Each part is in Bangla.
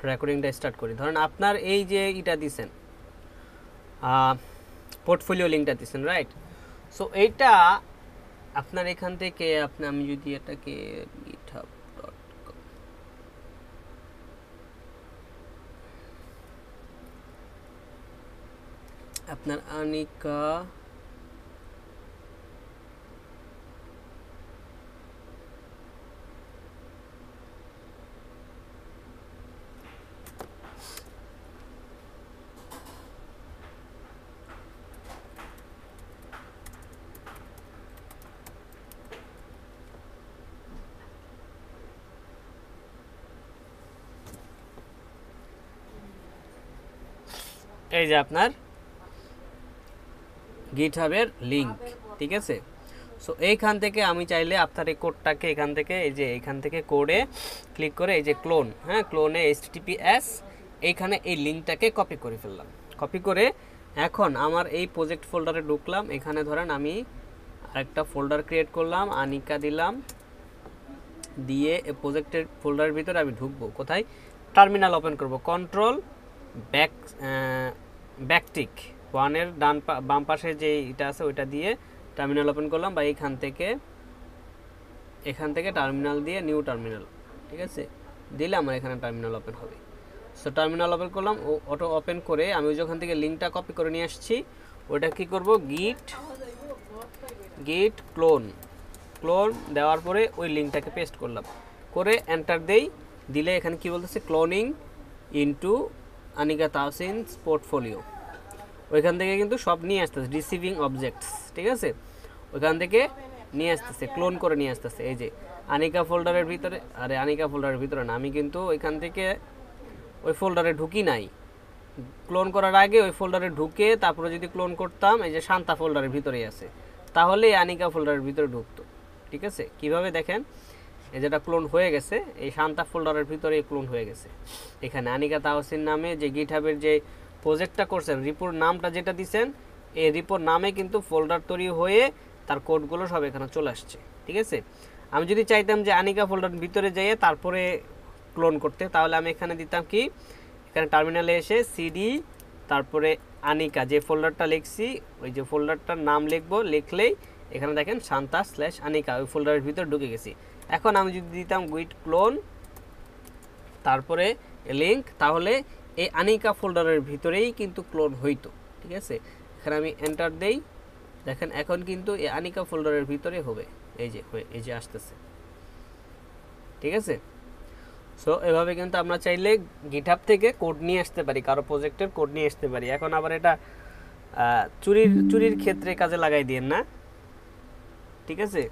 রেকর্ডিংটা স্টার্ট করি। ধরেন আপনার এই যে এটা দিছেন, পোর্টফোলিও লিঙ্কটা দিছেন, রাইট? সো এইটা আপনার এখান থেকে আমি যদি এটাকে github.com, আপনার আনিকা এই যে আপনার গিটহাবের লিঙ্ক, ঠিক আছে? সো এইখান থেকে আমি চাইলে আপনার এই কোডটাকে এখান থেকে এইখান থেকে কোডে ক্লিক করে এই যে ক্লোন, হ্যাঁ, ক্লোনে HTTPS এইখানে এই লিঙ্কটাকে কপি করে ফেললাম। কপি করে এখন আমার এই প্রজেক্ট ফোল্ডারে ঢুকলাম। এখানে ধরেন আমি আরেকটা ফোল্ডার ক্রিয়েট করলাম, আনিকা দিলাম, দিয়ে এই প্রজেক্টের ফোল্ডারের ভিতরে আমি ঢুকবো। কোথায়? টার্মিনাল ওপেন করব, কন্ট্রোল ব্যাকটিক ওয়ানের বাম পাশে যে এটা আছে ওইটা দিয়ে টার্মিনাল ওপেন করলাম, বা এখান থেকে টার্মিনাল দিয়ে নিউ টার্মিনাল, ঠিক আছে, দিলে আমার এখানে টার্মিনাল ওপেন হবে। সো টার্মিনাল ওপেন করলাম, অটো ওপেন করে আমি ওখান থেকে লিঙ্কটা কপি করে নিয়ে আসছি। ওইটা কি করব, গিট ক্লোন দেওয়ার পরে ওই লিঙ্কটাকে পেস্ট করলাম, করে এন্টার দিলে এখানে কি বলতেছে, ক্লোনিং ইনটু আনিকা তাহসিনস পোর্টফোলিও। ওইখান থেকে কিন্তু সব নিয়ে আসতেছে, রিসিভিং অবজেক্টস, ঠিক আছে, ওইখান থেকে নিয়ে আসতেছে, ক্লোন করে নিয়ে আসতেছে। এই যে আনিকা ফোল্ডারের ভিতরে, আনিকা ফোল্ডারের ভিতরে না, আমি কিন্তু ওইখান থেকে ওই ফোল্ডারে ঢুকি নাই। ক্লোন করার আগে ওই ফোল্ডারে ঢুকে তারপরে যদি ক্লোন করতাম, এই যে শান্তা ফোল্ডারের ভিতরেই আছে, তাহলে আনিকা ফোল্ডারের ভিতরে ঢুকতো, ঠিক আছে? কিভাবে দেখেন, এই যেটা ক্লোন হয়ে গেছে, এই শান্তা ফোল্ডারের ভিতরে ক্লোন হয়ে গেছে। এখানে আনিকা তাহসিন নামে যে গিটহাবের যে প্রজেক্টটা করছেন, রিপোর্ট নামটা যেটা দিছেন, এই রিপোর্ট নামে কিন্তু ফোল্ডার তৈরি হয়ে তার কোডগুলো সব এখানে চলে আসছে, ঠিক আছে? আমি যদি চাইতাম যে আনিকা ফোল্ডার ভিতরে যেয়ে তারপরে ক্লোন করতে, তাহলে আমি এখানে দিতাম কি, এখানে টার্মিনালে এসে সিডি তারপরে আনিকা যে ফোল্ডারটা লিখছি ওই যে ফোল্ডারটার নাম লিখবো, লিখলেই এখানে দেখেন শান্তা/আনিকা ওই ফোল্ডারের ভিতরে ঢুকে গেছি। এখন আমি যদি দিতাম গুইট ক্লোন তারপরে লিঙ্ক, তাহলে এই আনিকা ফোল্ডারের ভিতরেই কিন্তু ক্লোন হইতো, ঠিক আছে? এখানে আমি এন্টার দেই, দেখেন এখন কিন্তু এই আনিকা ফোল্ডারের ভিতরে হবে, এই যে আসতেছে, ঠিক আছে? সো এভাবে কিন্তু আমরা চাইলে গিটহাব থেকে কোড নিয়ে আসতে পারি, কারো প্রজেক্টের কোড নিয়ে আসতে পারি। এখন আবার এটা চুরির ক্ষেত্রে কাজে লাগাই দিয়েন না, ঠিক আছে?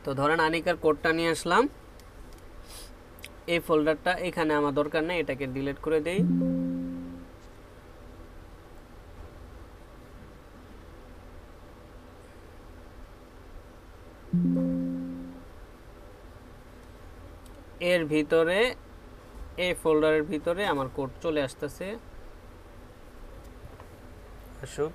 তো ধরেন আনিকার কোডটা নিয়ে আসলাম, এই ফোল্ডারটা এখানে আমার দরকার নেই, এটাকে ডিলিট করে দেই। এর ভিতরে এই ফোল্ডারের ভিতরে আমার কোড চলে আসতেছে, আসুক।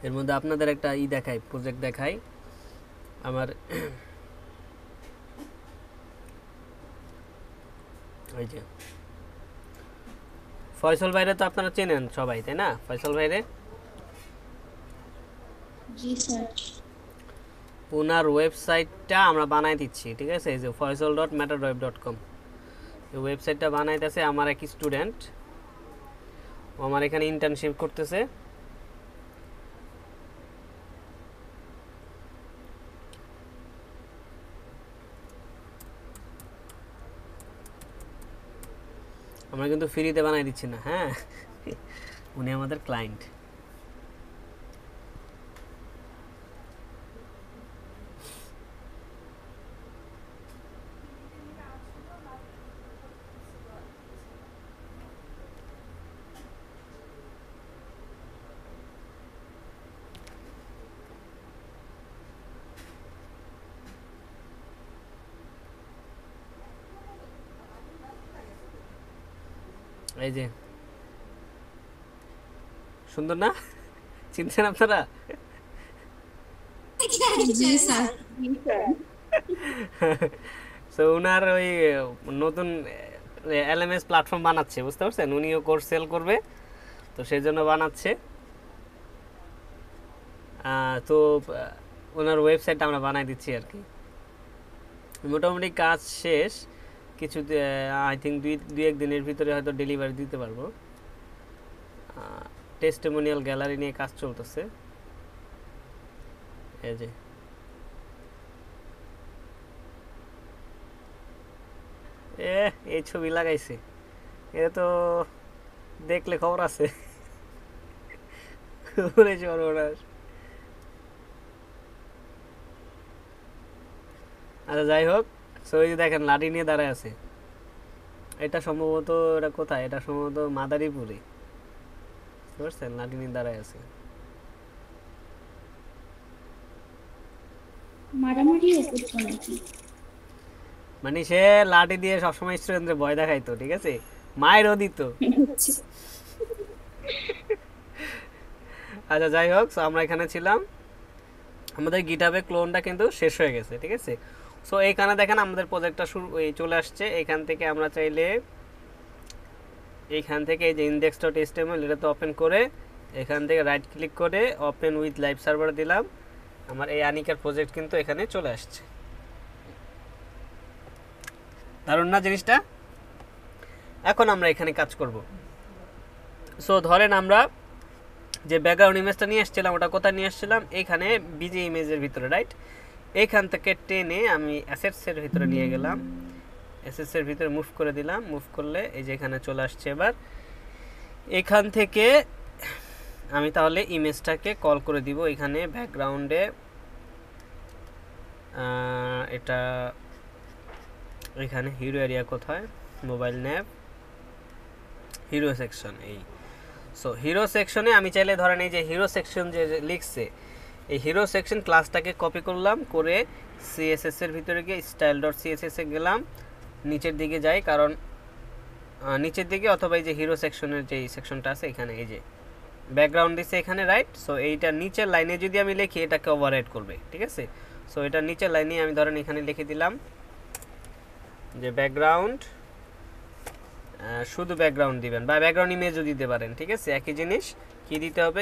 এর মধ্যে আপনাদের একটা দেখাই, প্রজেক্ট দেখাই আমার। ওই যে ফয়সাল ভাইরে তো আপনারা চেনেন সবাই, তাই না? ফয়সাল ভাইরে, জি স্যার। ওনার ওয়েবসাইটটা আমরা বানাই দিচ্ছি, ঠিক আছে? এই যে faisal.matterweb.com, এই ওয়েবসাইটটা বানাইতেছে আমার এক স্টুডেন্ট, ও আমার এখানে ইন্টার্নশিপ করতেছে। আমরা কিন্তু ফ্রিতে বানাই দিচ্ছি না, হ্যাঁ, উনি আমাদের ক্লায়েন্ট। এই যে সুন্দর না, চিনছেন আপনারা? জি স্যার। সো উনার ওই নতুন এলএমএস প্ল্যাটফর্ম বানাচ্ছে, বুঝতে পারছেন? উনিও কোর্স সেল করবে, তো সেই জন্য বানাচ্ছে। তো ওনার ওয়েবসাইটটা আমরা বানাই দিচ্ছি আর কি। মোটামুটি কাজ শেষ, কিছু আই থিঙ্ক দুই এক দিনের ভিতরে হয়তো ডেলিভারি দিতে পারবো। টেস্টিমোনিয়াল গ্যালারি নিয়ে কাজ চলতেছে। এই যে এই ছবি লাগাইছে, এটা তো দেখলে খবর আছে। আচ্ছা যাই হোক, সো এই যে দেখেন লাঠি নিয়ে দাঁড়ায় আছে, এটা সম্ভবত, এটা কোথায়, এটা সম্ভবত মাদারীপুরে, বুঝতে পারছেন? লাঠি নিয়ে দাঁড়ায় আছে। মারামারি করতো নাকি? মানে সে লাঠি দিয়ে সবসময় স্টুডেন্টদের ভয় দেখাইতো, ঠিক আছে, মায়েরও দিত। আচ্ছা যাই হোক, সো আমরা এখানে ছিলাম, আমাদের গিটহাবে ক্লোনটা কিন্তু শেষ হয়ে গেছে, ঠিক আছে। সো এইখানে দেখেন আমাদের প্রজেক্টটা শুরু চলে আসছে। এখান থেকে আমরা চাইলে এইখান থেকে এই যে index.html এটাতে ওপেন করে এখান থেকে রাইট ক্লিক করে ওপেন উইথ লাইভ সার্ভার দিলাম, আমার এই আনিকার প্রজেক্ট কিন্তু এখানে চলে আসছে। দারুণ না জিনিসটা? এখন আমরা এখানে কাজ করব। সো ধরেন আমরা যে ব্যাকগ্রাউন্ড ইমেজটা নিয়ে আসছিলাম, ওটা কোথায় নিয়ে আসছিলাম? এইখানে বিজি ইমেজের ভিতরে, রাইট? এইখান থেকে টেনে আমি অ্যাসেটসের ভিতরে নিয়ে গেলাম, অ্যাসেটসের ভিতরে মুভ করে দিলাম, মুভ করলে এই যে এখানে চলে আসছে। এবার এখান থেকে আমি তাহলে ইমেজটাকে কল করে দিব এখানে ব্যাকগ্রাউন্ডে, এটা এখানে হিরো এরিয়া কোথায়, মোবাইল ন্যাপ, হিরো সেকশন। এই সো হিরো সেকশনে আমি চাইলে ধরেন এই যে হিরো সেকশন যে লিখছে, এই হিরো সেকশন ক্লাসটাকে কপি করলাম, করে সিএসএস এর ভিতরে গিয়ে style.css এ গেলাম, নিচের দিকে যাই, কারণ নিচের দিকে, অথবা এই যে হিরো সেকশনের যে সেকশনটা আছে এখানে, এই যে ব্যাকগ্রাউন্ড দিচ্ছে এখানে, রাইট? সো এইটা নিচের লাইনে যদি আমি লিখি এটাকে ওভাররাইট করবে, ঠিক আছে। সো এটা নিচের লাইনে আমি ধরেন এখানে লিখে দিলাম যে ব্যাকগ্রাউন্ড, শুধু ব্যাকগ্রাউন্ড দিবেন, বা ব্যাকগ্রাউন্ড ইমেজও দিতে পারেন, ঠিক আছে, একই জিনিস। কি দিতে হবে?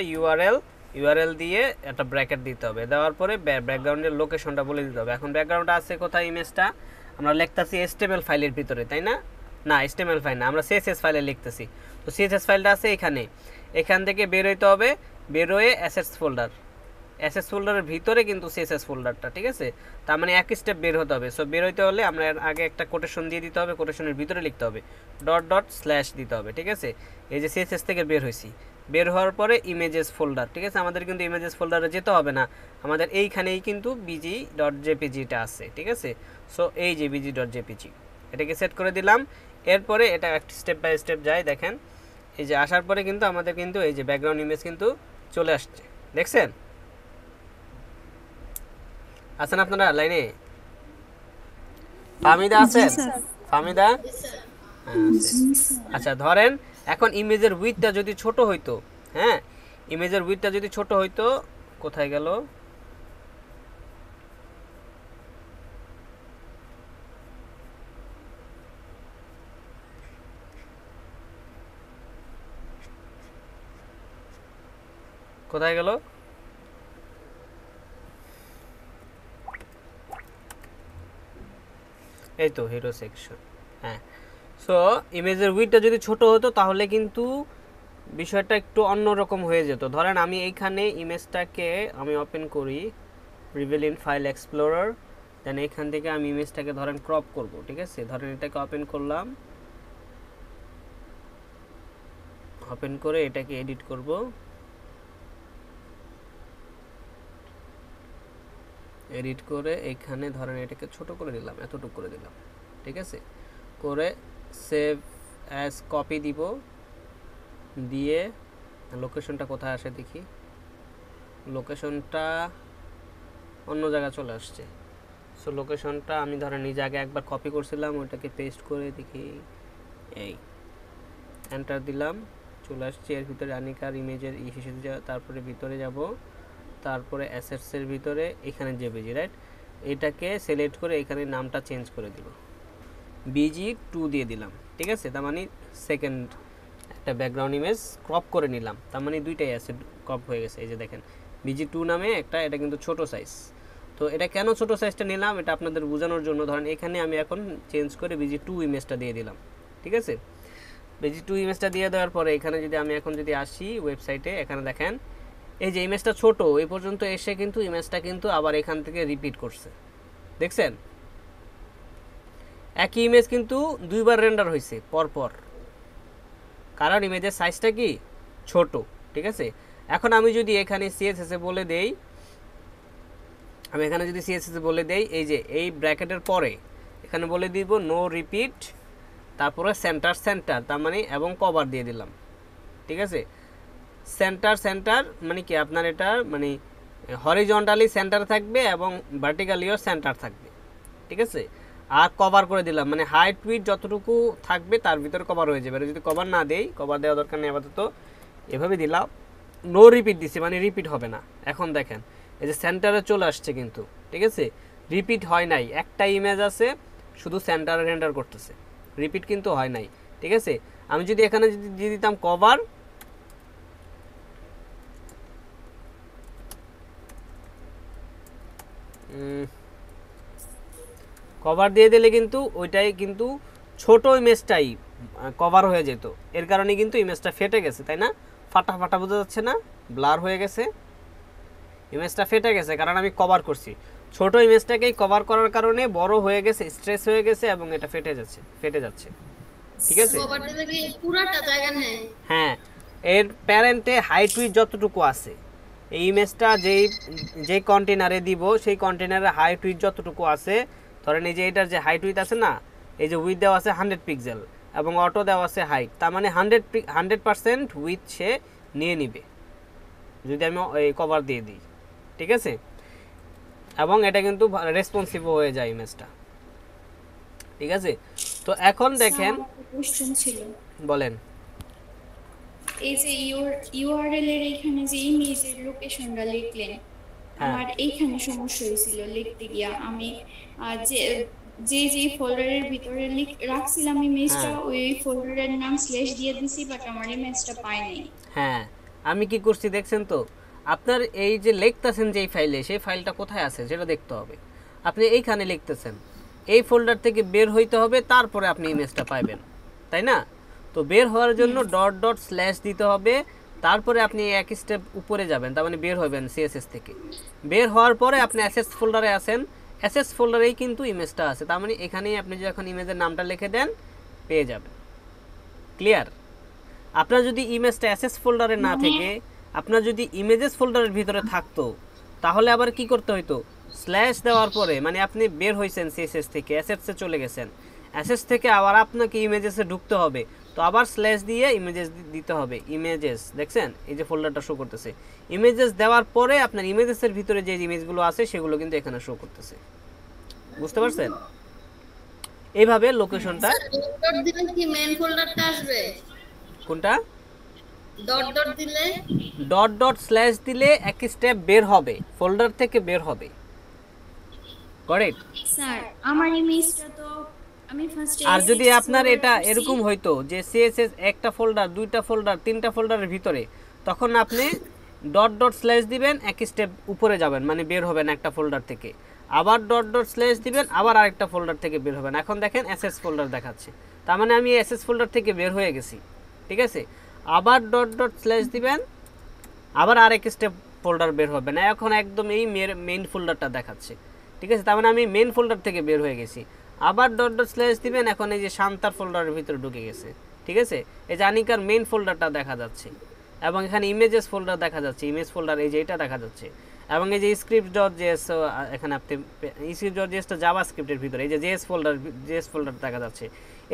ইউআরএল দিয়ে একটা ব্র্যাকেট দিতে হবে, দেওয়ার পরে ব্যাকগ্রাউন্ডের লোকেশনটা বলে দিতে হবে। এখন ব্যাকগ্রাউন্ডটা আছে কোথায়? ইমেজটা আমরা লিখতেছি এসটিএমএল ফাইলের ভিতরে, তাই না? না, এসটিএমএল ফাইল না, আমরা সিএসএস ফাইলে লিখতেছি। তো সিএসএস ফাইলটা আছে এখানে, এখান থেকে বের হইতে হবে, বের হয়ে অ্যাসেটস ফোল্ডারের ভিতরে কিন্তু সিএসএস ফোল্ডারটা, ঠিক আছে। তার মানে এক স্টেপ বের হতে হবে। সো বের হইতে হলে আমরা আগে একটা কোটেশন দিয়ে দিতে হবে, কোটেশনের ভিতরে লিখতে হবে .. দিতে হবে, ঠিক আছে। এই যে সিএসএস থেকে বের হয়েছি, বের হওয়ার পরে ইমেজেস ফোল্ডার, ঠিক আছে। আমাদের কিন্তু ইমেজেস ফোল্ডারে যেতে হবে না, আমাদের এইখানেই কিন্তু bg.jpgটা আছে, ঠিক আছে। সো এই যে bg.jpg, এটাকে সেট করে দিলাম। এরপরে এটা একটা স্টেপ বাই স্টেপ যায়, দেখেন এই যে আসার পরে কিন্তু আমাদের কিন্তু এই যে ব্যাকগ্রাউন্ড ইমেজ কিন্তু চলে আসছে, দেখছেন? আছেন আপনারা লাইনে? ফামিদা আছেন? ফামিদা? আচ্ছা ধরেন এখন ইমেজের উইথটা যদি ছোট হইতো, হ্যাঁ, ইমেজের উইথটা যদি ছোট হইতো, কোথায় গেল? কোথায় গেল? এই তো হিরো সেকশন, হ্যাঁ। সো ইমেজের উইথটা যদি ছোট হতো তাহলে কিন্তু বিষয়টা একটু অন্যরকম হয়ে যেত। ধরেন আমি এইখানে ইমেজটাকে আমি ওপেন করি, রিভেল ইন ফাইল এক্সপ্লোরার, দেন এইখান থেকে আমি ইমেজটাকে ধরেন ক্রপ করব, ঠিক আছে। ধরেন এটাকে ওপেন করলাম, ওপেন করে এটাকে এডিট করব, এডিট করে এখানে ধরেন এটাকে ছোট করে দিলাম, এতটুকু করে দিলাম, ঠিক আছে। করে সেভ অ্যাজ কপি দিব, দিয়ে লোকেশনটা কোথায় আসে দেখি, লোকেশনটা অন্য জায়গায় চলে আসছে। সো লোকেশনটা আমি ধরেন নিজে আগে একবার কপি করছিলাম, ওইটাকে পেস্ট করে দেখি, এই এন্টার দিলাম, চলে আসছে এর ভিতরে আনিকার ইমেজের হিসেবে, তারপরে ভিতরে যাব, তারপরে অ্যাসেটসের ভিতরে এখানে জেপিজি, রাইট? এটাকে সিলেক্ট করে এখানে নামটা চেঞ্জ করে দিব, BG2 দিয়ে দিলাম, ঠিক আছে? তার মানে সেকেন্ড একটা ব্যাকগ্রাউন্ড ইমেজ ক্রপ করে নিলাম, তার মানে দুইটাই আছে, ক্রপ হয়ে গেছে। এই যে দেখেন BG2 নামে একটা, এটা কিন্তু ছোট সাইজ। তো এটা কেন ছোট সাইজটা নিলাম এটা আপনাদের বোঝানোর জন্য। ধরেন এখানে আমি এখন চেঞ্জ করে BG2 ইমেজটা দিয়ে দিলাম, ঠিক আছে? BG2 ইমেজটা দিয়ে দেওয়ার পরে এখানে যদি আমি এখন যদি আসি ওয়েবসাইটে, এখানে দেখেন এই যে ইমেজটা ছোট এই পর্যন্ত এসে কিন্তু ইমেজটা কিন্তু আবার এখান থেকে রিপিট করছে, দেখছেন? একই ইমেজ কিন্তু দুইবার রেন্ডার হয়েছে পরপর, কারণ ইমেজের সাইজটা কি ছোট, ঠিক আছে? এখন আমি যদি এখানে CSS এ বলে দেই, আমি এখানে যদি CSS এ বলে দেই, এই যে এই ব্র্যাকেটের পরে এখানে বলে দিব নো রিপিট, তারপরে সেন্টার সেন্টার, তার মানে এবং কভার দিয়ে দিলাম, ঠিক আছে? সেন্টার সেন্টার মানে কি আপনার এটা মানে হরিজন্টালি সেন্টার থাকবে এবং ভার্টিক্যালিও সেন্টার থাকবে, ঠিক আছে? আর কভার করে দিলাম, মানে হাইট উইডথ যতটুকু থাকবে তার ভিতরে কভার হয়ে যাবে। যদি কভার না দেই, কভার দেওয়া দরকার নেই আপাতত, এভাবে দিলাম, নো রিপিট দিছি মানে রিপিট হবে না। এখন দেখেন এই যে সেন্টারে চলে আসছে কিন্তু, ঠিক আছে? রিপিট হয় নাই, একটা ইমেজ আছে শুধু সেন্টারে রেন্ডার করতেছে, রিপিট কিন্তু হয় নাই, ঠিক আছে? আমি যদি এখানে যদি দিয়ে দিতাম কভার, কভার দিয়ে দিলে কিন্তু ওইটাই কিন্তু ছোট ইমেজটাই কভার হয়ে যেত, এর কারণে কিন্তু ইমেজটা ফেটে গেছে, তাই না? ফাটা ফাটা বোঝা যাচ্ছে না, ব্লার হয়ে গেছে, ইমেজটা ফেটে গেছে কারণ আমি কভার করছি। ছোট ইমেজটাকেই কভার করার কারণে বড় হয়ে গেছে, স্ট্রেস হয়ে গেছে এবং এটা ফেটে যাচ্ছে, ঠিক আছে? কভার দিলে কি পুরাটা জায়গা নেয়? হ্যাঁ, এর প্যারেন্টে হাইট উইথ যতটুকু আছে, এই ইমেজটা যেই কন্টেনারে দিব সেই কন্টেনারে হাইট উইথ যতটুকু আছে, ধরেন এই যে এটার যে হাইট উইথ আছে না, এই যে উইথ দেওয়া আছে 100 পিক্সেল এবং অটো দেওয়া আছে হাইট, তার মানে 100% উইথ সে নিয়ে নিবে যদি আমি এই কভার দিয়ে দিই, ঠিক আছে? এবং এটা কিন্তু রেসপন্সিভ হয়ে যায় ইমেজটা, ঠিক আছে? তো এখন দেখেন, কোশ্চেন ছিল, বলেন। এই যে ইউআরএল এর এখানে যে ইমেজের লোকেশনটা লিখলেন, হ্যাঁ আমার এইখানে সমস্যা হয়েছিল লিখতে গিয়া। আমি যে যে যে ফোল্ডারের ভিতরে রাখছিলাম ইমেজটা, হ্যাঁ ওই ফোল্ডারের নাম স্ল্যাশ দিয়ে দিছি, বাট আমার ইমেজটা পাই নাই। হ্যাঁ, আমি কি করছি দেখছেন তো? আপনার এই যে লিখতেছেন যেই ফাইলে, সেই ফাইলটা কোথায় আছে সেটা দেখতে হবে। আপনি এইখানে লিখতেছেন, এই ফোল্ডার থেকে বের হইতে হবে, তারপরে আপনি ইমেজটা পাবেন, তাই না? তো বের হওয়ার জন্য ডট ডট স্ল্যাশ দিতে হবে, তারপরে আপনি এক স্টেপ উপরে যাবেন, তার মানে বের হবেন CSS থেকে। বের হওয়ার পরে আপনি অ্যাসেস ফোল্ডারে আসেন, অ্যাসেস ফোল্ডারেই কিন্তু ইমেজটা আছে, তার মানে এখানেই আপনি যখন ইমেজের নামটা লিখে দেন পেয়ে যাবেন। ক্লিয়ার? আপনার যদি ইমেজটা অ্যাসেস ফোল্ডারে না থেকে আপনার যদি ইমেজেস ফোল্ডারের ভিতরে থাকতো, তাহলে আবার কি করতে হতো? স্ল্যাশ দেওয়ার পরে, মানে আপনি বের হয়েছেন CSS থেকে, অ্যাসেটসে চলে গেছেন, অ্যাসেটস থেকে আবার আপনাকে ইমেজেসে ঢুকতে হবে, তো আবার স্ল্যাশ দিয়ে ইমেজেস দিতে হবে। ইমেজেস দেখছেন এই যে ফোল্ডারটা শো করতেছে, ইমেজেস দেওয়ার পরে আপনার ইমেজেসের ভিতরে যে ইমেজগুলো আছে সেগুলো কিন্তু এখানে শো করতেছে, বুঝতে পারছেন? এইভাবে লোকেশনটা। ডট দিলে কি মেইন ফোল্ডারটা আসবে? কোনটা? ডট ডট দিলে ডট ডট স্ল্যাশ দিলে এক স্টেপ বের হবে, ফোল্ডার থেকে বের হবে, কারেক্ট? স্যার আমার ইমেজটা তো আমি ফার্স্টে, আর যদি আপনার এটা এরকম হইতো যে CSS একটা ফোল্ডার, দুইটা ফোল্ডার, তিনটা ফোল্ডারের ভিতরে, তখন আপনি ডট ডট স্ল্যাশ দিবেন, এক স্টেপ উপরে যাবেন, মানে বের হবেন একটা ফোল্ডার থেকে, আবার ডট ডট স্ল্যাশ দিবেন, আবার আরেকটা ফোল্ডার থেকে বের হবেন। এখন দেখেন অ্যাসেস ফোল্ডার দেখাচ্ছে, তার মানে আমি অ্যাসেস ফোল্ডার থেকে বের হয়ে গেছি, ঠিক আছে? আবার ডট ডট স্ল্যাশ দিবেন, আবার আরেক স্টেপ ফোল্ডার বের হবে না, এখন একদম এই মেইন ফোল্ডারটা দেখাচ্ছে, ঠিক আছে? তার মানে আমি মেইন ফোল্ডার থেকে বের হয়ে গেছি। আবার ডট ডট স্ল্যাশ দিবেন, এখন এই যে শান্তার ফোল্ডারের ভিতরে ঢুকে গেছে, ঠিক আছে? এই যে আনিকার মেইন ফোল্ডারটা দেখা যাচ্ছে এবং এখানে ইমেজেস ফোল্ডার দেখা যাচ্ছে, ইমেজ ফোল্ডার এই যে এটা দেখা যাচ্ছে, এবং এই যে স্ক্রিপ্ট ডট জেএস, এখানে আপনি স্ক্রিপ্ট ডট জেএসটা জাভা স্ক্রিপ্টের ভিতরে এই যে জেএস ফোল্ডার দেখা যাচ্ছে,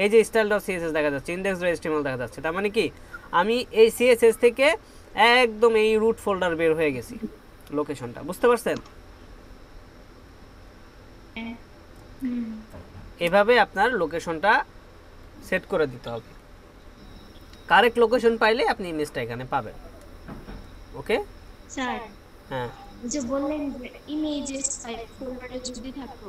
এই যে স্টাইল ডট সিএসএস দেখা যাচ্ছে, ইন্ডেক্স ডট এচটিএমএল দেখা যাচ্ছে। তার মানে কি আমি এই CSS থেকে একদম এই রুট ফোল্ডার বের হয়ে গেছি, লোকেশনটা বুঝতে পারছেন? এভাবে আপনার লোকেশনটা সেট করে দিতে হবে। কারেক্ট লোকেশন পাইলে আপনি ইমেজটা এখানে পাবেন। ওকে স্যার হ্যাঁ যে বললেন যে ইমেজেস ফোল্ডারে যদি থাকতো,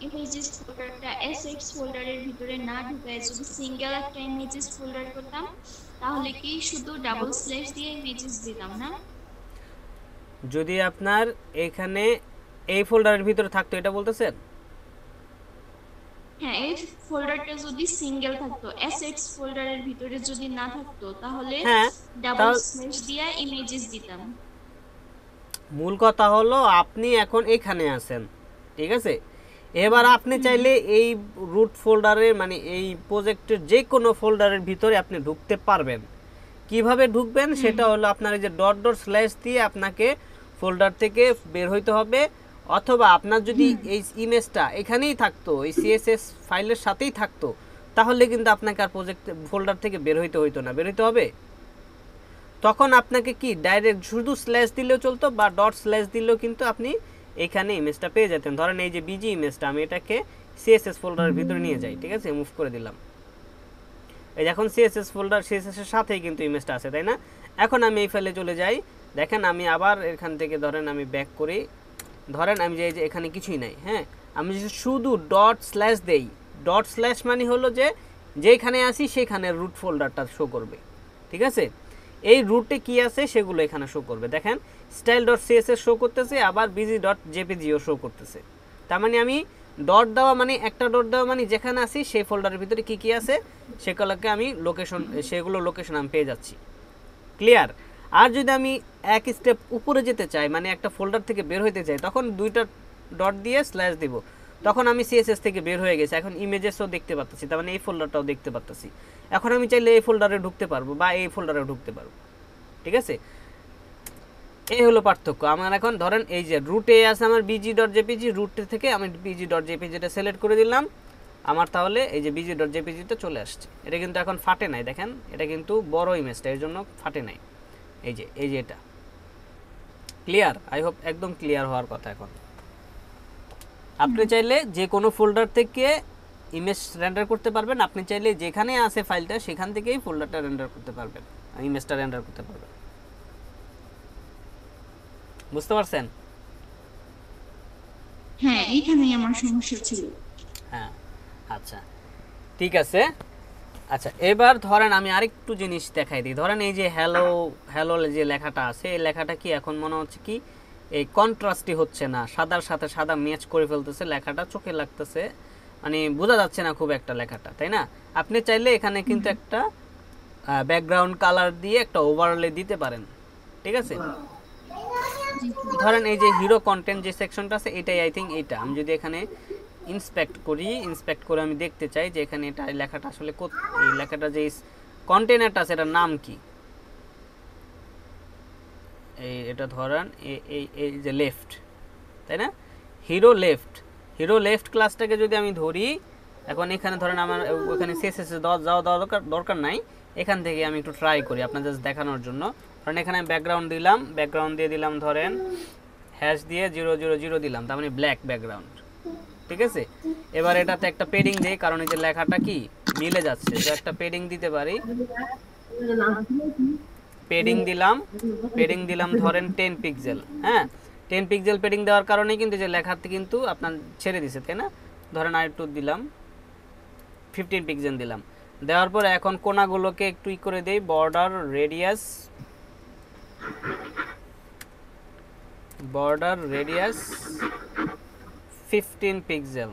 ইমেজেস ফোল্ডারটা অ্যাসেটস ফোল্ডারের ভিতরে না ঢুকায় যদি সিঙ্গেল একটা ইমেজেস ফোল্ডার করতাম, তাহলে কি শুধু ডাবল স্ল্যাশ দিয়ে ইমেজেস দিতাম না? যদি আপনার এখানে এই ফোল্ডারের ভিতরে থাকতো এটা বলতেছেন? হ্যাঁ, এই ফোল্ডারটা যদি সিঙ্গেল থাকতো, অ্যাসেটস ফোল্ডারের ভিতরে যদি না থাকতো, তাহলে হ্যাঁ ডাবল স্ল্যাশ দিয়ে ইমেজেস দিতাম। মূল কথা হলো আপনি এখন এখানে আছেন, ঠিক আছে? এবার আপনি চাইলে এই রুট ফোল্ডারে মানে এই প্রজেক্টের যে কোনো ফোল্ডারের ভিতরে আপনি ঢুকতে পারবেন। কিভাবে ঢুকবেন সেটা হলো আপনার এই যে ডট ডট স্ল্যাশ দিয়ে আপনাকে ফোল্ডার থেকে বের হইতে হবে, অথবা আপনার যদি এই ইমেজটা এখানেই থাকতো, এই সিএসএস ফাইলের সাথেই থাকতো, তাহলে কিন্তু আপনাকে আর প্রজেক্ট ফোল্ডার থেকে বের হইতে হইতো না, বের হইতে হবে। তখন আপনাকে কি ডাইরেক্ট শুধু স্ল্যাশ দিলেও চলতো বা ডট স্ল্যাশ দিলেও কিন্তু আপনি এখানে ইমেজটা পেয়ে যেতেন। ধরেন এই যে বিজি ইমেজটা আমি এটাকে সিএসএস ফোল্ডারের ভিতরে নিয়ে যাই, ঠিক আছে? মুভ করে দিলাম, এই এখন সিএসএস ফোল্ডার, সিএসএস এর সাথেই কিন্তু ইমেজটা আছে, তাই না? এখন আমি এই ফাইলে চলে যাই, দেখেন আমি আবার এখান থেকে ধরেন আমি ব্যাক করি, ধরেন আমি যে এখানে কিছুই নাই, হ্যাঁ, আমি যদি শুধু ডট স্ল্যাশ দেই, ডট স্ল্যাশ মানে হলো যে যেখানে আসি সেখানে রুট ফোল্ডারটা শো করবে, ঠিক আছে? এই রুটে কি আছে সেগুলো এখানে শো করবে। দেখেন স্টাইল ডট সিএসএস শো করতেছে, আবার বিজি ডট জেপিজিও শো করতেছে। তার মানে আমি ডট দেওয়া মানে একটা ডট দেওয়া মানে যেখানে আসি সেই ফোল্ডারের ভিতরে কি কি আছে সেগুলোকে আমি সেগুলো লোকেশন আমি পেয়ে যাচ্ছি। ক্লিয়ার? আর যদি আমি এক স্টেপ উপরে যেতে চাই, মানে একটা ফোল্ডার থেকে বের হইতে চাই, তখন দুইটা ডট দিয়ে স্ল্যাশ দিব, তখন আমি সিএসএস থেকে বের হয়ে গেছি, এখন ইমেজেসও দেখতে পাচ্ছি, তার মানে এই ফোল্ডারটাও দেখতে পাচ্ছি। এখন আমি চাইলে এই ফোল্ডারে ঢুকতে পারবো বা এই ফোল্ডারে ঢুকতে পারবো, ঠিক আছে? এই হলো পার্থক্য। আমার এখন ধরেন এই যে রুটে আছে আমার বিজি ডট জেপিজি, রুটে থেকে আমি বিজি ডট জেপিজিটা সিলেক্ট করে দিলাম, আমার তাহলে এই যে বিজি ডট জেপিজিটা চলে আসছে। এটা কিন্তু এখন ফাটে নাই, দেখেন এটা কিন্তু বড় ইমেজটা, এর জন্য ফাটে নাই। এই যে এটা ক্লিয়ার? আই হোপ একদম ক্লিয়ার হওয়ার কথা। এখন আপনি চাইলে যে কোনো ফোল্ডার থেকে ইমেজ রেন্ডার করতে পারবেন, আপনি চাইলে যেখানে আছে ফাইলটা সেখান থেকেই ফোল্ডারটা রেন্ডার করতে পারবেন, ইমেজটা রেন্ডার করতে পারবেন। বুঝতে পারছেন? হ্যাঁ, এইখানেই আমার সমস্যা ছিল। হ্যাঁ আচ্ছা ঠিক আছে। আচ্ছা এবার ধরেন আমি আরেকটু জিনিস দেখাই দিই। ধরেন এই যে হ্যালো হ্যালো যে লেখাটা আছে, এই লেখাটা কি এখন মনে হচ্ছে কি এই কন্ট্রাস্টই হচ্ছে না, সাদার সাথে সাদা ম্যাচ করে ফেলতেছে, লেখাটা চোখে লাগতেছে, মানে বোঝা যাচ্ছে না খুব একটা লেখাটা, তাই না? আপনি চাইলে এখানে কিন্তু একটা ব্যাকগ্রাউন্ড কালার দিয়ে একটা ওভারলে দিতে পারেন, ঠিক আছে? ধরেন এই যে হিরো কন্টেন্ট যে সেকশনটা আছে এটাই, আই থিঙ্ক এইটা আমি যদি এখানে ইন্সপেক্ট করে আমি দেখতে চাই যে এখানে এটা লেখাটা আসলে এই লেখাটা যে কন্টেনারটা আছে এটার নাম কি, এটা ধরেন এই যে লেফট, তাই না? হিরো লেফট ক্লাসটাকে যদি আমি ধরি, এখন এখানে ধরেন আমার ওখানে সিএসএস যাওয়া দরকার নাই, এখান থেকে আমি একটু ট্রাই করি আপনাদের জাস্ট দেখানোর জন্য। ধরেন এখানে ব্যাকগ্রাউন্ড দিয়ে দিলাম ধরেন হ্যাশ দিয়ে 000 দিলাম, তার মানে ব্ল্যাক ব্যাকগ্রাউন্ড, ঠিক আছে? এবার এটাতে একটা পেডিং দেই, কারণ এই যে লেখাটা কি মিলে যাচ্ছে, তো একটা পেডিং দিতে পারি, পেডিং দিলাম ধরেন 10 পিক্সেল। হ্যাঁ 10 পিক্সেল পেডিং দেওয়ার কারণে কিন্তু যে লেখাতে কিন্তু আপনার ছেড়ে দিছে, তাই না? ধরেন আরেকটু দিলাম 15 পিক্সেল দিলাম, দেওয়ার পরে এখন কোণাগুলোকে একটু করে দেই, বর্ডার রেডিয়াস 15 পিক্সেল,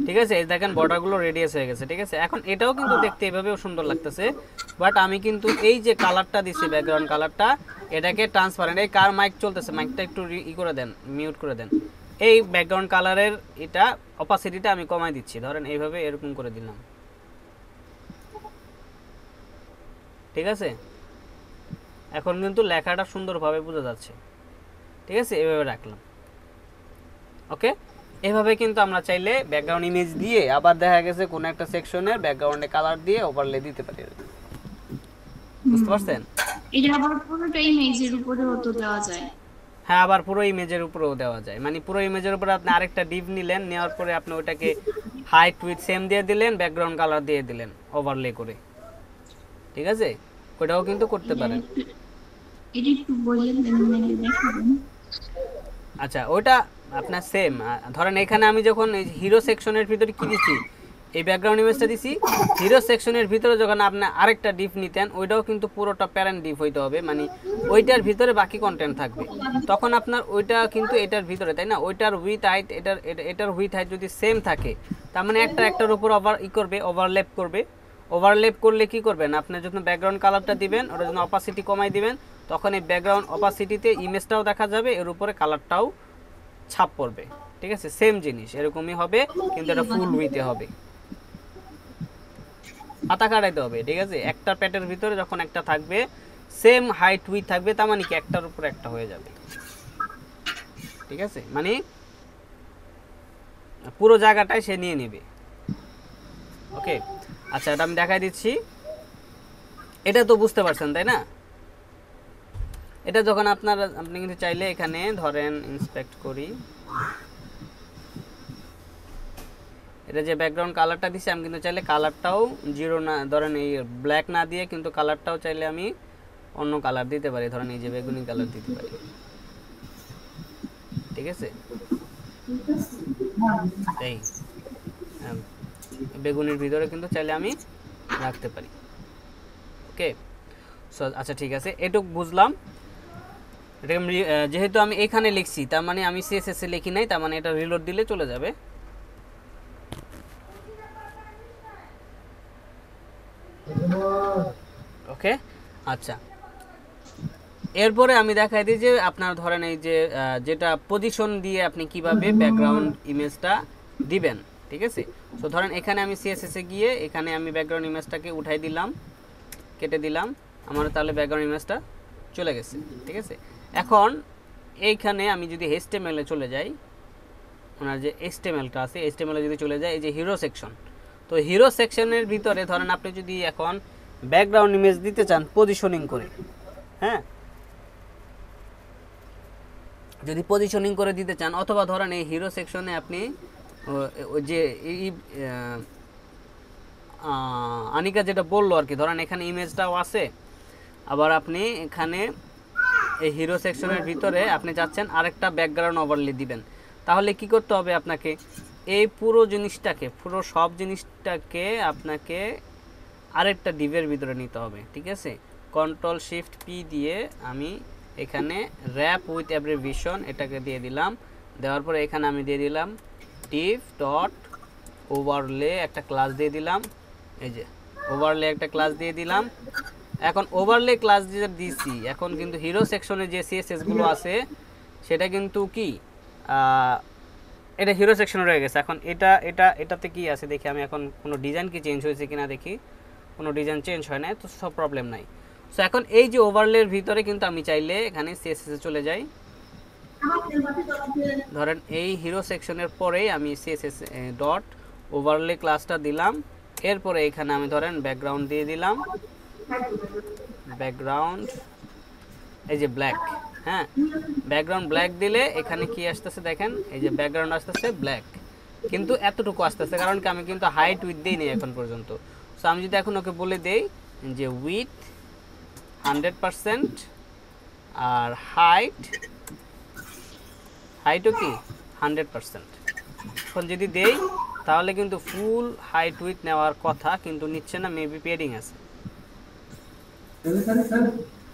ঠিক আছে? এই দেখেন বর্ডারগুলো রেডিয়াস হয়ে গেছে, ঠিক আছে? এখন এটাও কিন্তু দেখতে এভাবেও সুন্দর লাগতেছে, বাট আমি কিন্তু এই যে কালারটা দিছি ব্যাকগ্রাউন্ড কালারটা, এটাকে ট্রান্সপারেন্ট, এই কার মাইক চলতেছে, মাইকটা একটু করে দেন, মিউট করে দেন। এই ব্যাকগ্রাউন্ড কালারের এটা অপাসিটিটা আমি কমাই দিচ্ছি, ধরেন এইভাবে এরকম করে দিলাম, ঠিক আছে? এখন কিন্তু লেখাটা সুন্দরভাবে বোঝা যাচ্ছে, ঠিক আছে? এভাবে রাখলাম, ওকে? এভাবে কিন্তু আমরা চাইলে ব্যাকগ্রাউন্ড ইমেজ দিয়ে আবার দেখা গেছে কোনো একটা সেকশনের ব্যাকগ্রাউন্ডে কালার দিয়ে ওভারলে দিতে পারি, বুঝতে পারছেন? এটা আবার পুরোটা ইমেজের উপরে তো দেওয়া যায়। হ্যাঁ, আবার পুরো ইমেজের উপরেও দেওয়া যায়, মানে পুরো ইমেজের উপরে আপনি আরেকটা ডিপ নিলেন, নেওয়ার পরে আপনি ওটাকে হাইট উইথ সেম দিয়ে দিলেন, ব্যাকগ্রাউন্ড কালার দিয়ে দিলেন ওভারলে করে, ঠিক আছে, ওটাও কিন্তু করতে পারেন। এটা একটু বললেন দেখাবেন। আচ্ছা, ওটা আপনার সেম, ধরেন এখানে আমি যখন এই হিরো সেকশনের ভিতরে কি দিচ্ছি, এই ব্যাকগ্রাউন্ড ইমেজটা দিছি, হিরো সেকশনের ভিতরে যখন আপনি আরেকটা ডিপ নিতেন, ওইটাও কিন্তু পুরোটা প্যারেন্ট ডিপ হইতে হবে, মানে ওইটার ভিতরে বাকি কন্টেন্ট থাকবে, তখন আপনার ওইটা কিন্তু এটার ভিতরে, তাই না, ওইটার উইথ হাইট এটার উইথ হাইট যদি সেম থাকে, তার মানে একটার উপর ওভারল্যাপ করবে। ওভারল্যাপ করলে কি করবেন, আপনি যখন ব্যাকগ্রাউন্ড কালারটা দিবেন, ওটা যখন অপাসিটি কমাই দিবেন, তখন এই ব্যাকগ্রাউন্ড অপাসিটিতে ইমেজটাও দেখা যাবে, এর উপরে কালারটাও ছাপ পড়বে, ঠিক আছে, সেম জিনিস এরকমই হবে, কিন্তু এটা ফুল উইথে হবে, পাতা কাটাইতে হবে, ঠিক আছে, একটা প্যাটের ভিতরে যখন একটা থাকবে সেম হাইট উইথ থাকবে, তার মানে কি একটার উপর একটা হয়ে যাবে, ঠিক আছে, মানে পুরো জায়গাটাই সে নিয়ে নেবে। ওকে, আচ্ছা, এটা আমি দেখাই দিচ্ছি, এটা তো বুঝতে পারছেন তাই না। এটা যখন আপনি কিন্তু চাইলে এখানে ধরেন ইন্সপেক্ট করি, এটা যে ব্যাকগ্রাউন্ড কালারটা দিছি, আমি কিন্তু চাইলে কালারটাও জিরো না, ধরেন এই ব্ল্যাক না দিয়ে কিন্তু কালারটাও চাইলে আমি অন্য কালার দিতে পারি, ধরেন এই যে বেগুনি কালার দিতে পারি, ঠিক আছে, এই বেগুনির ভিতরে কিন্তু চাইলে আমি রাখতে পারি। ওকে, সো আচ্ছা ঠিক আছে, এটুক বুঝলাম। যেহেতু আমি এখানে লিখছি, তার মানে আমি সিএসএস এ লিখি নাই, তার মানে এটা রিলোড দিলে চলে যাবে। ওকে, আচ্ছা, এরপরে আমি দেখাই দিই যে আপনার ধরেন এই যে যেটা পজিশন দিয়ে আপনি কিভাবে ব্যাকগ্রাউন্ড ইমেজটা দিবেন, ঠিক আছে। সো ধরেন এখানে আমি সিএসএস এ গিয়ে এখানে আমি ব্যাকগ্রাউন্ড ইমেজটাকে উঠাই দিলাম, কেটে দিলাম, আমার তাহলে ব্যাকগ্রাউন্ড ইমেজটা চলে গেছে, ঠিক আছে। এখন এইখানে আমি যদি HTML এ চলে যাই, ওনার যে HTML-টা আছে, HTML-এ যদি চলে যায়, এই যে হিরো সেকশন, তো হিরো সেকশনের ভিতরে ধরেন আপনি যদি এখন ব্যাকগ্রাউন্ড ইমেজ দিতে চান পজিশনিং করে, হ্যাঁ, যদি পজিশনিং করে দিতে চান, অথবা ধরেন এই হিরো সেকশনে আপনি ওই যে আনিকা যেটা বললো আর কি, ধরেন এখানে ইমেজটাও আছে, আবার আপনি এখানে এই হিরো সেকশনের ভিতরে আপনি যাচ্ছেন আরেকটা ব্যাকগ্রাউন্ড ওভারলে দিবেন, তাহলে কি করতে হবে আপনাকে, এই পুরো জিনিসটাকে, পুরো সব জিনিসটাকে আপনাকে আরেকটা ডিভের ভিতরে নিতে হবে, ঠিক আছে। Ctrl+Shift+P দিয়ে আমি এখানে র্যাপ উইথ অ্যাব্রিভিয়েশন এটাকে দিয়ে দিলাম, দেওয়ার পরে এখানে আমি দিয়ে দিলাম div ডট ওভারলে, একটা ক্লাস দিয়ে দিলাম, এই যে ওভারলে একটা ক্লাস দিয়ে দিলাম। এখন ওভারলে ক্লাস দিয়ে দিছি, এখন কিন্তু হিরো সেকশনে যে সিএসএস গুলো আছে সেটা কিন্তু কি এটা হিরো সেকশনে রয়ে গেছে। এখন এটাতে কি আছে দেখি আমি, এখন কোনো ডিজাইন কি চেঞ্জ হয়েছে কিনা দেখি, কোনো ডিজাইন চেঞ্জ হয় না, তো সব প্রবলেম নাই। সো এখন এই যে ওভারলের ভিতরে কিন্তু আমি চাইলে এখানে সিএসএস এ চলে যাই, ধরেন এই হিরো সেকশনের পরেই আমি সিএসএস ডট ওভারলে ক্লাসটা দিলাম, এরপরে এখানে আমি ধরেন ব্যাকগ্রাউন্ড দিয়ে দিলাম, ব্যাকগ্রাউন্ড এই যে ব্ল্যাক, হ্যাঁ, ব্যাকগ্রাউন্ড ব্ল্যাক দিলে এখানে কি আসতেছে দেখেন, এই যে ব্যাকগ্রাউন্ড আসতেছে ব্ল্যাক, কিন্তু এতটুকু আসতেছে কারণ কি আমি কিন্তু হাইট উইথ দেই নেই এখন পর্যন্ত। সো আমি যদি এখন ওকে বলে দেই যে উইথ 100% আর হাইটও কি 100%, এখন যদি দেই তাহলে কিন্তু ফুল হাইট উইথ নেওয়ার কথা, কিন্তু নিচ্ছে না, মেবি পেডিং আছে,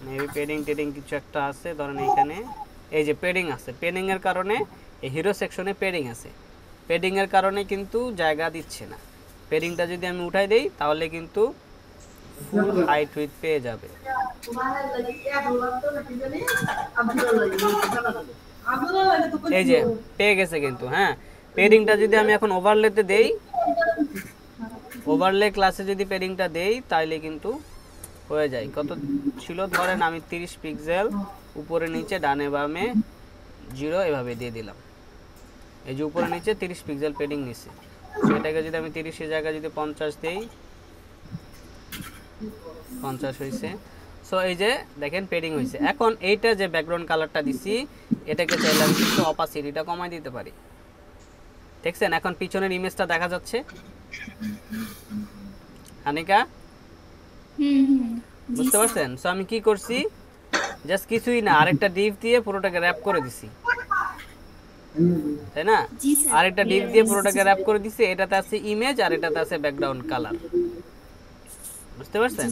মেবি পেডিং কিছু একটা আছে, ধরেন এখানে এই যে পেডিং আছে, পেডিং এর কারণে এই হিরো সেকশনে পেডিং আছে, পেডিং এর কারণে কিন্তু জায়গা দিচ্ছে না। পেডিংটা যদি আমি উঠাই দেই তাহলে কিন্তু ফুল হাইট উইথ পেয়ে যাবে। এই যে পেয়ে গেছে কিন্তু, হ্যাঁ, পেডিংটা যদি আমি এখন ওভারলেতে দেই, ওভারলে ক্লাসে যদি পেডিংটা দেই তাহলে কিন্তু হয়ে যায়। কত ছিল, ধরেন আমি 30 পিক্সেল উপরে নিচে ডানে বামে 0 এভাবে দিয়ে দিলাম, এই যে উপরে নিচে 30 পিক্সেল পেডিং নিচ্ছে। সেটাকে যদি আমি 30 এর জায়গায় যদি 50 দেই, 50 হয়েছে। সো এই যে দেখেন পেডিং হয়েছে। এখন এইটা যে ব্যাকগ্রাউন্ড কালারটা দিছি এটাকে চাইলে আমি কিন্তু অপাসিটিটা কমাই দিতে পারি, দেখছেন এখন পিছনের ইমেজটা দেখা যাচ্ছে আনিকা, বুঝতে পারছেন? সো আমি কি করছি, জাস্ট কিছুই না আরেকটা ডিভ দিয়ে পুরোটাকে র্যাপ করে দিছি, তাই না? আরেকটা ডিভ দিয়ে পুরোটাকে র্যাপ করে দিছি, এটাতে আছে ইমেজ আর এটাতে আছে ব্যাকগ্রাউন্ড কালার, বুঝতে পারছেন?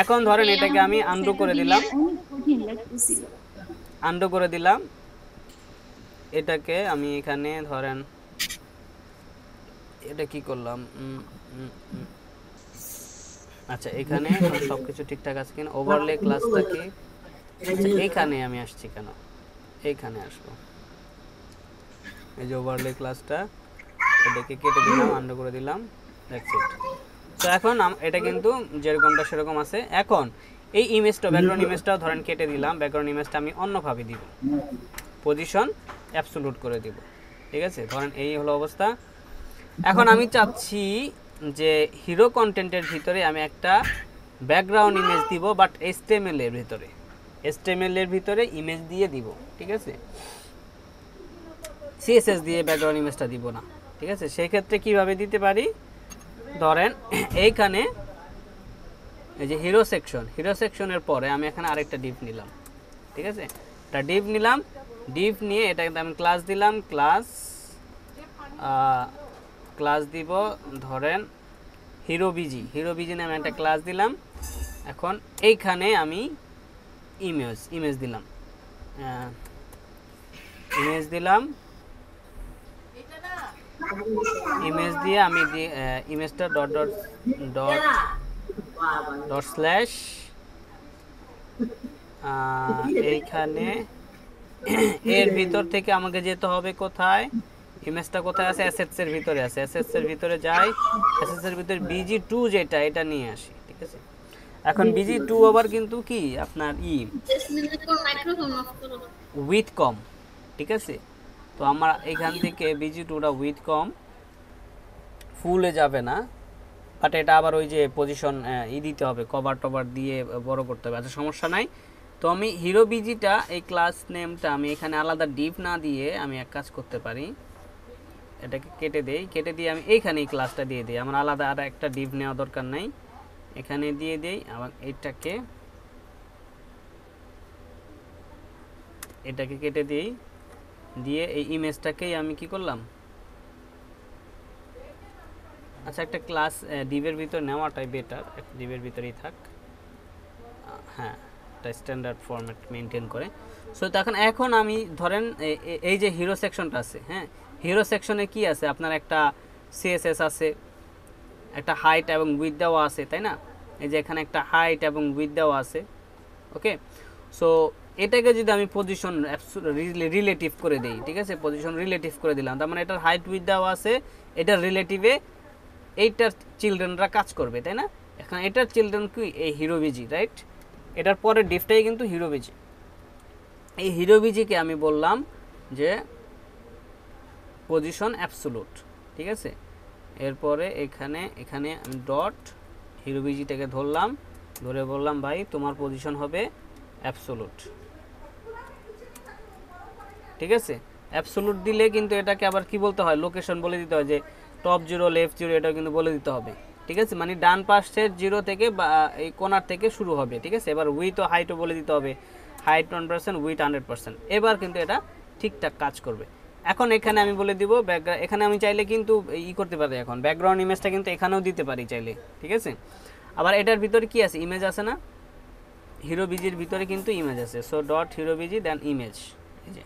এখন ধরেন এটাকে আমি আনডু করে দিলাম, আনডু করে দিলাম এটাকে আমি এখানে ধরেন এটা কি করলাম, আচ্ছা এখানে সবকিছু ঠিকঠাক আছে কিনা, ওভারলে ক্লাসটা কি, আচ্ছা এইখানে আমি আসছি কেন, এইখানে আসবো, এই যে ওভারলে ক্লাসটা এটাকে কেটে দিলাম, আনডু করে দিলাম, দ্যাটস ইট। তো এখন এটা কিন্তু যেরকমটা সেরকম আছে। এখন এই ইমেজটা ব্যাকগ্রাউন্ড ইমেজটাও ধরেন কেটে দিলাম, ব্যাকগ্রাউন্ড ইমেজটা আমি অন্যভাবে দিব, পজিশন অ্যাবসোলুট করে দিব, ঠিক আছে? ধরেন এই হলো অবস্থা। এখন আমি চাচ্ছি যে হিরো কন্টেন্টের ভিতরে আমি একটা ব্যাকগ্রাউন্ড ইমেজ দিব, বাট HTML এর ভিতরে, HTML এর ভিতরে ইমেজ দিয়ে দিব, ঠিক আছে? CSS দিয়ে ব্যাকগ্রাউন্ড ইমেজটা দিব না, ঠিক আছে? সেই ক্ষেত্রে কিভাবে দিতে পারি, ধরেন এইখানে এই যে হিরো সেকশন, হিরো সেকশনের পরে আমি এখানে আরেকটা ডিভ নিলাম, ঠিক আছে? একটা ডিভ নিলাম, ডিভ নিয়ে এটাকে আমি ক্লাস দিলাম, ক্লাস দিব ধরেন হিরো বিজি, হিরো বিজি নামে একটা ক্লাস দিলাম। এখন এইখানে আমি ইমেজ দিলাম, ইমেজ দিলাম, ইমেজ দিয়ে আমি ইমেজটা dot dot dot dot slash এইখানে এর ভিতর থেকে আমাকে যেতে হবে কোথায়, ইমেজটা কোথায় আছে, অ্যাসেটস এর ভিতরে আছে, অ্যাসেটস এর ভিতরে যাই, অ্যাসেটস এর ভিতরে BG2 যেটা এটা নিয়ে আসি, ঠিক আছে? এখন BG2 আবার কিন্তু কি আপনার উইথ কম, ঠিক আছে? তো আমরা এখান থেকে BG2টা উইথ কম, ফুলে যাবে না, বাট এটা আবার ওই যে পজিশন দিতে হবে, কভার টভার দিয়ে বড় করতে হবে, আচ্ছা সমস্যা নাই। তো আমি হিরো বিজিটা এই ক্লাস নেমটা আমি এখানে আলাদা ডিভ না দিয়ে আমি এক কাজ করতে পারি, এটাকে কেটে দেই, কেটে দিয়ে আমি এইখানে এই ক্লাসটা দিয়ে দিই, আমার আলাদা আর একটা ডিভ নেওয়া দরকার নাই, এখানে দিয়ে দেই। আবার এটাকে কেটে দিই, দিয়ে এই ইমেজটাকেই আমি কি করলাম, আচ্ছা একটা ক্লাস ডিভের ভিতর নেওয়াটাই বেটার, একটা ডিভের ভিতরেই থাক, হ্যাঁ একটা স্ট্যান্ডার্ড ফরম্যাট মেনটেন করে। সো এখন আমি ধরেন এই যে হিরো সেকশনটা আছে, হ্যাঁ হিরো সেকশনে কি আছে আপনার একটা CSS আছে, একটা হাইট এবং উইথ দেওয়া আছে, তাই না? এই যে এখানে একটা হাইট এবং উইথ দেওয়া আছে, ওকে? সো এটাকে যদি আমি পজিশন রিলেটিভ করে দিই, ঠিক আছে, পজিশন রিলেটিভ করে দিলাম, তার মানে এটার হাইট উইথ দেওয়া আছে, এটার রিলেটিভে এইটার চিলড্রেনরা কাজ করবে, তাই না? এখন এটার চিলড্রেন কি এই হিরো বিজি, রাইট? এটার পরে ডিফটাই কিন্তু হিরো বিজি, এই হিরো বিজিকে আমি বললাম যে পজিশন অ্যাবসোলুট, ঠিক আছে? এরপরে এখানে আমি ডট হিরো বিজিটাকে ধরলাম, ধরে বললাম ভাই তোমার পজিশন হবে অ্যাবসোলুট, ঠিক আছে? অ্যাবসোলুট দিলে কিন্তু এটাকে আবার কি বলতে হয়, লোকেশন বলে দিতে হয়, যে টপ 0 লেফট 0 এটাও কিন্তু বলে দিতে হবে, ঠিক আছে? মানে ডান পাশের 0 থেকে বা এই কোণার থেকে শুরু হবে, ঠিক আছে? এবার উইথ ও হাইটও বলে দিতে হবে, হাইট 1%, উইথ 100%, এবার কিন্তু এটা ঠিকঠাক কাজ করবে। এখন এখানে আমি বলে দিব ব্যাকগ্রাউন্ড, এখানে আমি চাইলে কিন্তু করতে পারি, এখন ব্যাকগ্রাউন্ড ইমেজটা কিন্তু এখানেও দিতে পারি চাইলে, ঠিক আছে? আবার এটার ভিতরে কি আছে, ইমেজ আছে না, হিরো বিজির ভিতরে কিন্তু ইমেজ আছে, সো ডট হিরো বিজি দেন ইমেজ, এই যে,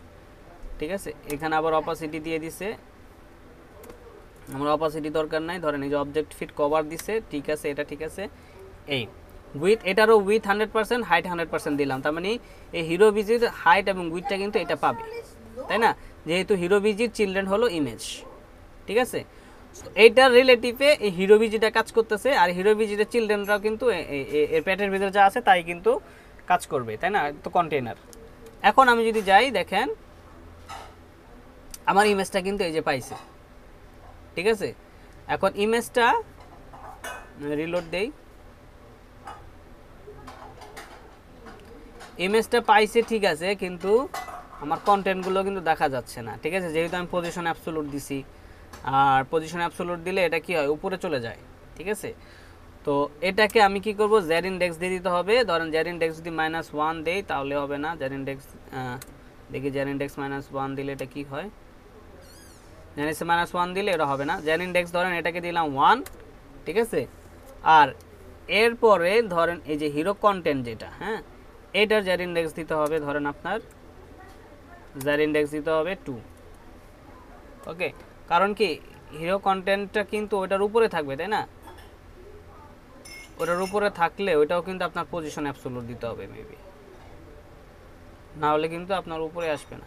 ঠিক আছে? এখানে আবার অপাসিটি দিয়ে দিছে, আমার অপাসিটি দরকার নাই, ধরেন এই যে অবজেক্ট ফিট কভার দিছে, ঠিক আছে, এটা ঠিক আছে। এই উইথ, এটারও উইথ 100%, হাইট 100% দিলাম, তার মানে এই হিরো বিজির হাইট এবং উইথটা কিন্তু এটা পাবে, তাই না? যেহেতু হিরো বিজির চিলড্রেন হলো ইমেজ, ঠিক আছে? এইটার রিলেটিভে এই হিরো বিজিটা কাজ করতেছে, আর হিরো বিজির চিলড্রেনরাও কিন্তু এর পেটের ভিতরে যা আছে তাই কিন্তু কাজ করবে, তাই না? তো কন্টেইনার। এখন আমি যদি যাই, দেখেন আমার ইমেজটা কিন্তু এই যে পাইছে, ঠিক আছে? এখন ইমেজটা রিলোড দেই, ইমেজটা পাইছে ঠিক আছে, কিন্তু আমার কন্টেন্টগুলো কিন্তু দেখা যাচ্ছে না। ঠিক আছে, যেহেতু আমি পজিশন অ্যাবসোলুট দিছি, আর পজিশন অ্যাবসোলুট দিলে এটা কি হয়, উপরে চলে যায়। ঠিক আছে, তো এটাকে আমি কি করব, জেড ইন্ডেক্স দিয়ে দিতে হবে। ধরেন জেড ইন্ডেক্স যদি -1 দেই তাহলে হবে না। জেড ইন্ডেক্স দেখি, জেড ইন্ডেক্স -1 দিলে এটা কি হয়, জেড ইন্ডেক্স -1 দিলে এটা হবে না। জেড ইন্ডেক্স ধরেন এটাকে দিলাম 1, ঠিক আছে। আর এরপরে ধরেন এই যে হিরো কন্টেন্ট যেটা, হ্যাঁ, এটার জেড ইন্ডেক্স দিতে হবে, ধরেন আপনার জেড ইন্ডেক্স দিতে হবে 2। ওকে, কারণ কি হিরো কন্টেন্টটা কিন্তু ওটার উপরে থাকবে, তাই না? ওটার উপরে থাকলে ওইটাও কিন্তু আপনার পজিশন অ্যাবসোলুট দিতে হবে মেবি, না হলে কিন্তু আপনার উপরে আসবে না।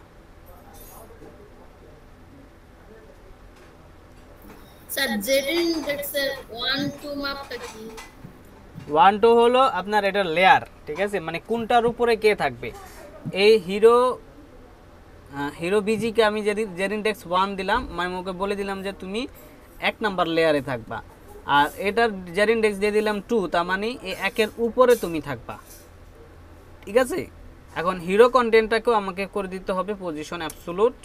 স্যার জেড ইন্ডেক্সের 1 2 মাপটা কি? 1 2 হলো আপনার এটা লেয়ার, ঠিক আছে, মানে কোনটার উপরে কে থাকবে। এই হিরো বিজিকে আমি জেড ইন্ডেক্স 1 দিলাম, মানে ওকে বলে দিলাম যে তুমি 1 নাম্বার লেয়ারে থাকবা, আর এটার জেড ইন্ডেক্স দিয়ে দিলাম 2, তার মানে এই 1-এর উপরে তুমি থাকবা। ঠিক আছে, এখন হিরো কন্টেন্টটাকেও আমাকে করে দিতে হবে পজিশন অ্যাবসোলুট।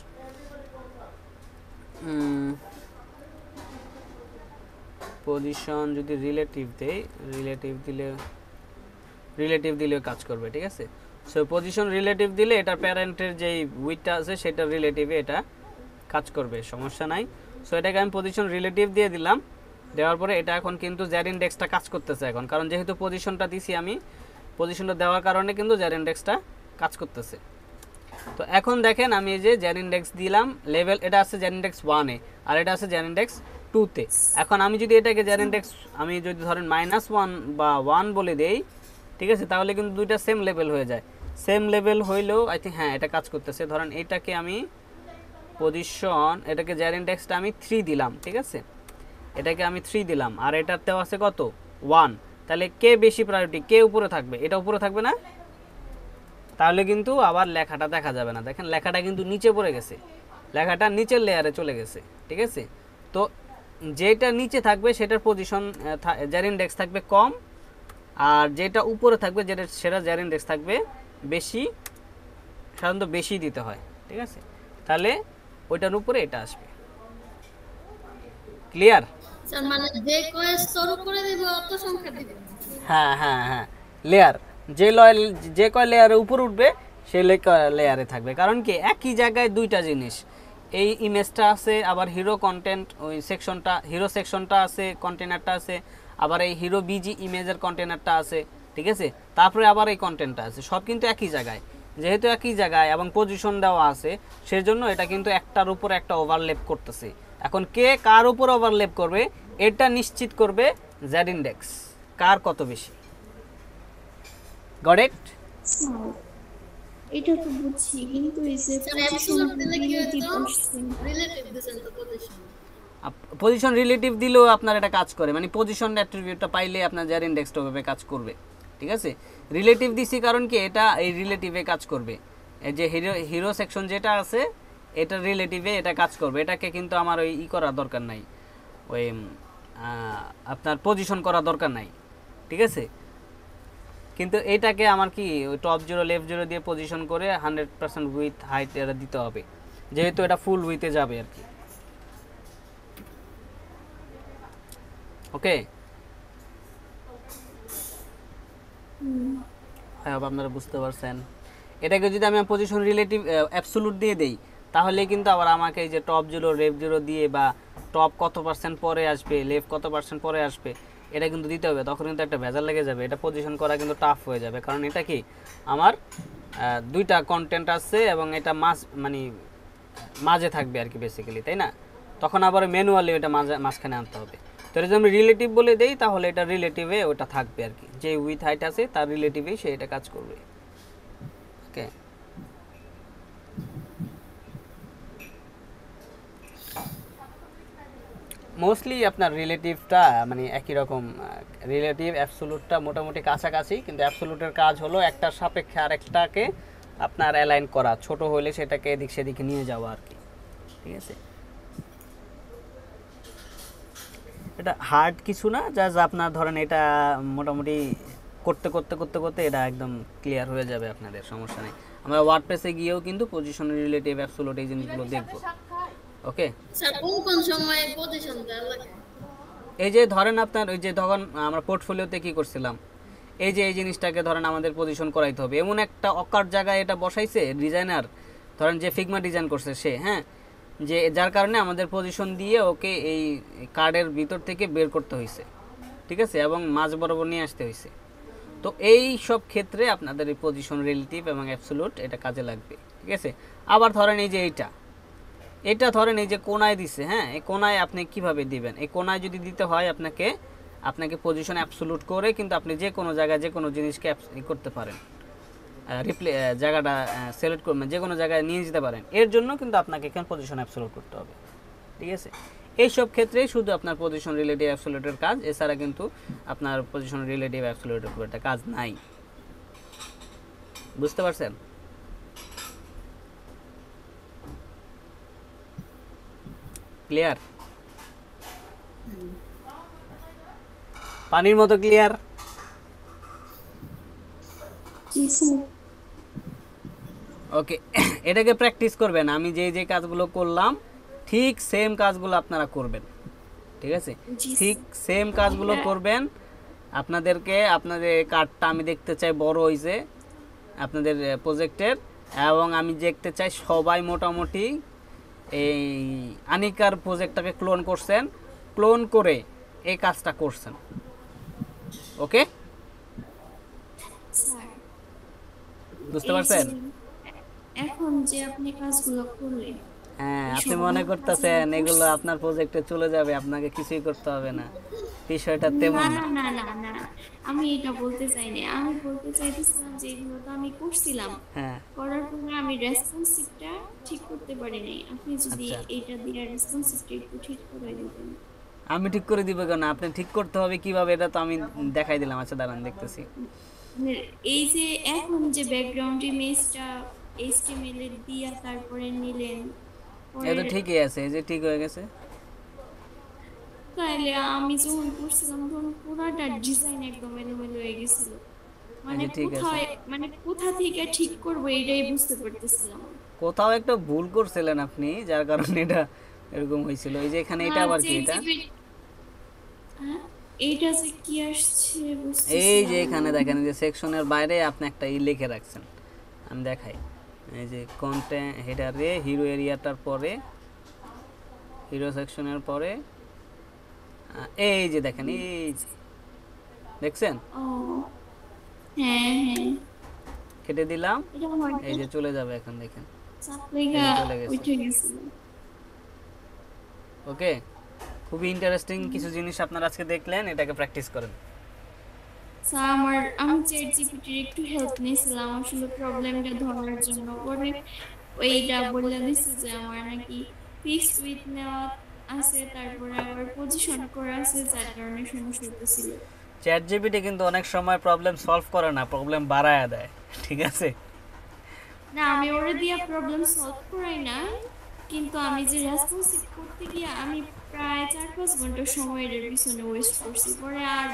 পজিশন যদি রিলেটিভ দেই, রিলেটিভ দিলেও কাজ করবে। ঠিক আছে, সো পজিশন রিলেটিভ দিলে এটার প্যারেন্টের যেই উইথটা আছে সেটা রিলেটিভে এটা কাজ করবে, সমস্যা নাই। সো এটাকে আমি পজিশন রিলেটিভ দিয়ে দিলাম, দেওয়ার পরে এটা এখন কিন্তু জেড ইন্ডেক্সটা কাজ করতেছে এখন, কারণ যেহেতু পজিশনটা দিছি আমি, পজিশনটা দেওয়ার কারণে কিন্তু জেড ইন্ডেক্সটা কাজ করতেছে। তো এখন দেখেন আমি এই যে জেড ইন্ডেক্স দিলাম, লেভেল এটা আছে জেড ইন্ডেক্স 1-এ, আর এটা আছে জেড ইন্ডেক্স 2-তে। এখন আমি যদি এটাকে জেড ইন্ডেক্স, আমি যদি ধরেন -1 বা 1 বলে দেই, ঠিক আছে, তাহলে কিন্তু দুইটা সেম লেভেল হয়ে যায়। সেম লেভেল হইলেও আই থিঙ্ক হ্যাঁ এটা কাজ করতেছে। ধরেন এটাকে আমি পজিশন, এটাকে জেড ইন্ডেক্সটা আমি 3 দিলাম, ঠিক আছে, এটাকে আমি 3 দিলাম, আর এটাতেও আছে কত 1, তাহলে কে বেশি প্রায়োরিটি, কে উপরে থাকবে, এটা উপরে থাকবে না, তাহলে কিন্তু আবার লেখাটা দেখা যাবে না। দেখেন লেখাটা কিন্তু নিচে পড়ে গেছে, লেখাটা নিচের লেয়ারে চলে গেছে। ঠিক আছে, তো যেটা নিচে থাকবে সেটার পজিশন জেড ইন্ডেক্স থাকবে কম, আর যেটা উপরে থাকবে সেটা জেড ইন্ডেক্স থাকবে বেশি, সাধারণত বেশি দিতে হয়। ঠিক আছে, তাহলে ওইটার উপরে এটা আসবে। ক্লিয়ার? স্যার মানে যে কয় স্তর করে দেব অত সংখ্যা দিবেন? হ্যাঁ হ্যাঁ হ্যাঁ, লেয়ার যে কয় লেয়ারে উপরে উঠবে সেই লেয়ারে থাকবে। কারণ কি একই জায়গায় দুইটা জিনিস, এই ইমেজটা আছে, আবার হিরো কন্টেন্ট ওই সেকশনটা, হিরো সেকশনটা আছে, কন্টেনারটা আছে, আবার এই হিরো বিজি ইমেজের কন্টেনারটা আছে। ঠিক আছে, তারপরে আবার এই কন্টেন্টটা আছে, সব কিন্তু একই জায়গায়। যেহেতু একই জায়গায় এবং পজিশন দেওয়া আছে, সেজন্য এটা কিন্তু একটার উপর একটা ওভারল্যাপ করতেছে। এখন কে কার উপর ওভারল্যাপ করবে এটা নিশ্চিত করবে জেড ইন্ডেক্স, কার কত বেশি। Got it? এটা তো বুঝছি, কিন্তু এই যে স্যার অ্যাবসলিউট দিলে কি হতো? রিলেটিভ দিছেন তো পজিশন। পজিশন রিলেটিভ দিলেও আপনার এটা কাজ করে, মানে পজিশন অ্যাট্রিবিউটটা পাইলে আপনার জেড ইন্ডেক্সটা ওভাবে কাজ করবে। ঠিক আছে, রিলেটিভ দিছি কারণ কি এটা এই রিলেটিভে কাজ করবে, এই যে হিরো সেকশন যেটা আছে এটা রিলেটিভে এটা কাজ করবে। এটাকে কিন্তু আমার ওই করার দরকার নাই, ওই আপনার পজিশন করা দরকার নাই। ঠিক আছে, কিন্তু এটাকে আমার কি ওই টপ 0 লেফট 0 দিয়ে পজিশন করে 100% উইথ হাইট এটা দিতে হবে, যেহেতু এটা ফুল উইথে যাবে আর কি। ওকে, আপনারা বুঝতে পারছেন। এটাকে যদি আমি পজিশন রিলেটিভ অ্যাবসোলুট দিয়ে দেই, তাহলে কিন্তু আবার আমাকে এই যে টপ 0 লেফট 0 দিয়ে, বা টপ কত পার্সেন্ট পরে আসবে, লেফট কত পার্সেন্ট পরে আসবে, এটা কিন্তু দিতে হবে। তখন কিন্তু একটা ভেজাল লেগে যাবে, এটা পজিশন করা কিন্তু টাফ হয়ে যাবে। কারণ এটা কি আমার দুইটা কন্টেন্ট আছে এবং এটা মানে মাঝে থাকবে আর কি বেসিক্যালি, তাই না? তখন আবার ম্যানুয়ালি ওটা মাঝখানে আনতে হবে। তো যদি আমি রিলেটিভ বলে দেই, তাহলে এটা রিলেটিভে ওটা থাকবে আর কি, যে উইথ হাইট আছে তার রিলেটিভেই সে এটা কাজ করবে। ওকে, মোস্টলি আপনার রিলেটিভটা মানে একই রকম, রিলেটিভ অ্যাবসোলুটটা মোটামুটি কাছাকাছি, কিন্তু অ্যাবসোলুটের কাজ হলো একটার সাপেক্ষে আরেকটাকে আপনার অ্যালাইন করা, ছোট হলে সেটাকে এদিক সেদিকে নিয়ে যাওয়া আর কি। ঠিক আছে, এটা হার্ড কিছু না, জাস্ট আপনার ধরেন এটা মোটামুটি করতে করতে করতে করতে এটা একদম ক্লিয়ার হয়ে যাবে আপনাদের, সমস্যা নেই। আমরা ওয়ার্ডপ্রেসে গিয়েও কিন্তু পজিশন রিলেটিভ অ্যাবসলিউট এই জিনিসগুলো দেখব। ওকে, স্যার কোন সময় পজিশন দেওয়া লাগে? এই যে ধরেন আপনার ওই যে তখন আমরা পোর্টফোলিওতে কি করছিলাম, এই যে এই জিনিসটাকে ধরেন আমাদের পজিশন করাইতে হবে, এমন একটা অকার জায়গায় এটা বসাইছে ডিজাইনার, ধরেন যে ফিগমা ডিজাইন করছে সে, হ্যাঁ, যে যার কারণে আমাদের পজিশন দিয়ে ওকে এই কার্ডের ভিতর থেকে বের করতে হয়েছে, ঠিক আছে, এবং মাঝ বরাবর নিয়ে আসতে হয়েছে। তো এই সব ক্ষেত্রে আপনাদের এই পজিশন রিলেটিভ এবং অ্যাবসলিউট এটা কাজে লাগবে, ঠিক আছে। আবার ধরেন এই যে এটা ধরেন এই যে কোনায় দিছে, হ্যাঁ, এই কোনায় আপনি কিভাবে দিবেন, এই কোনায় যদি দিতে হয় আপনাকে পজিশন অ্যাবসলিউট করে কিন্তু আপনি যে কোনো জায়গায় যে কোনো জিনিসকে করতে পারেন, জায়গাটা সিলেক্ট করবেন, যে কোনো জায়গায় নিয়ে যেতে পারেন। এর জন্য কিন্তু আপনাকে এখানে পজিশন অ্যাবসলিউট করতে হবে, ঠিক আছে। এইসব ক্ষেত্রেই শুধু আপনার পজিশন রিলেটিভ অ্যাবসলিউটের কাজ, এছাড়া কিন্তু আপনার পজিশন রিলেটিভ অ্যাবসলিউটের খুব একটা কাজ নাই। বুঝতে পারছেন? ক্লিয়ার? পানির মতো ক্লিয়ার? ওকে, এটাকে প্র্যাকটিস করবেন। আমি যে যে কাজগুলো করলাম ঠিক সেম কাজগুলো আপনারা করবেন, ঠিক আছে, ঠিক সেম কাজগুলো করবেন। আপনাদেরকে আপনাদের কার্ডটা আমি দেখতে চাই বড় হয়েছে আপনাদের প্রজেক্টের, এবং আমি দেখতে চাই সবাই মোটামুটি এই আনিকার প্রজেক্টটাকে ক্লোন করছেন, ক্লোন করে এই কাজটা করছেন। ওকে, স্যার বুঝতে পারছেন? এখন যে আপনি কাজগুলো করলেন, হ্যাঁ, আপনি মনে করতেছেন এগুলো আপনার প্রজেক্টে চলে যাবে, আপনাকে কিছুই করতে হবে না, বিষয়টা তেমন না না না না না, আমি এটা বলতে চাইনি। আমি বলতে চাইতেছিলাম যে এগুলো তো আমি করছিলাম, হ্যাঁ, করার পরে আমি রেসপন্সিভটা ঠিক করতে পারি নাই। আপনি যদি আচ্ছা, এটা দিয়ে রেসপন্সিভটা একটু ঠিক করে দিতেন। আমি ঠিক করে দিব কেন? আপনি ঠিক করতে হবে কিভাবে এটা তো আমি দেখাই দিলাম। আচ্ছা দাঁড়ান, দেখতেছি। মানে এই যে এখন যে ব্যাকগ্রাউন্ড ইমেজটা HTML এর দিয়া তারপরে নিলেন, এটা তো পরে ঠিকই আছে, এই যে ঠিক হয়ে গেছে। তাইলে আমি যখন করছিলাম তখন পুরাটা ডিজাইন একদম এলোমেলো হয়ে গেছিল। মানে এই যে ঠিক আছে, কোথায়, মানে কোথা থেকে ঠিক করবো এটাই বুঝতে পারতেছিলাম না। কোথাও একটা ভুল করছিলেন আপনি, যার কারণে এটা এরকম হয়েছিল। এই যে এখানে এটা আবার কি, এটা হ্যাঁ, এইটা যে কি আসছে এই যে বুঝতেছিলাম এখানে না। দেখেন যে সেকশনের বাইরে আপনি একটা লিখে রাখছেন, আমি দেখাই। এই যে কন্টেন্ট হেডারে হিরো এরিয়াটার পরে, হিরো সেকশনের পরে এই যে দেখেন, এই যে দেখছেন, ও হ্যাঁ হ্যাঁ, কেটে দিলাম, এটা এই যে হয়তো চলে যাবে এখন দেখেন, চাপলেগা এই যে চলে গেছে। উঠে গেছিল। ওকে, খুবই ইন্টারেস্টিং কিছু জিনিস আপনারা আজকে দেখলেন, এটাকে প্র্যাকটিস করেন। স্যার আমি চ্যাট জিপিটির একটু হেল্প নিয়েছিলাম আসলে প্রবলেমটা ধরার জন্য। পরে ওইটা বলে দিচ্ছে যে আমার নাকি ফিক্সড উইথ নেওয়া আছে, তারপরে আবার পজিশন করা আছে, যার কারণে সমস্যা হতেছিল। চ্যাট জিপিটি কিন্তু অনেক সময় প্রবলেম সলভ করে না, প্রবলেম বাড়ায় দেয়, ঠিক আছে। না, আমি ওরে দিয়া প্রবলেম সলভ করাই না, কিন্তু আমি যে রেসপন্সিভ করতে গিয়ে আমি প্রায় 4-5 ঘন্টা সময় এর পিছনে ওয়েস্ট করছি। পরে আর